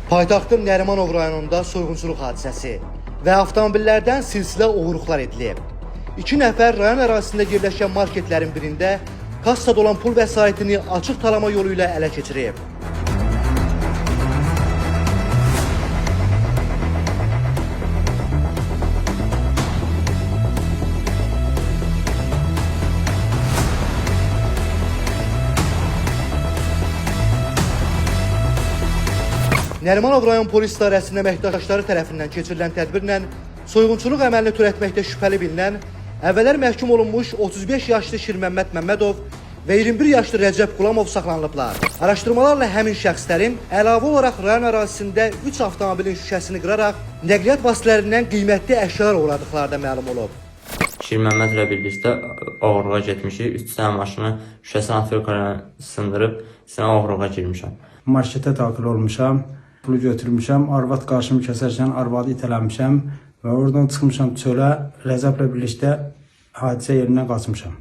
Paytaxtın Nərimanov rayonunda soyğunçuluq hadisəsi və avtomobillərdən silsilə oğurluqlar edilib. 2 nəfər rayon ərazisində yerləşən marketlərin birində kassada olan pul vəsaitini açıq talama yolu ilə ələ keçirib. Nərimanov rayon polis idarəsinin əməkdaşları tərəfindən keçirilən tədbirlə soyğunçuluq əməlini törətməkdə şübhəli bilinən, əvvəllər məhkum olunmuş 35 yaşlı Şirməmməd Məmmədov və 21 yaşlı Rəcəb Qulamov saxlanılıblar. Araşdırmalarla həmin şəxslərin əlavə olaraq rayon ərazisində 3 avtomobilin şüşəsini qıraraq nəqliyyat vasitələrindən qiymətli əşyalar uğradıqları da məlum olub. Şirməmməd ilə birlikdə oğurluğa getmişik. 3 dənə maşını şüşəsini Afrikaya sındırıb, sinə oğurluğa girmişəm. Marketə daxil olmuşam, pulu götürmüşəm, arvad qarşımı kəsərkən arvadı itələmişəm və oradan çıxmışam çölə, Rəcəblə birlikdə hadisə yerindən qaçmışam.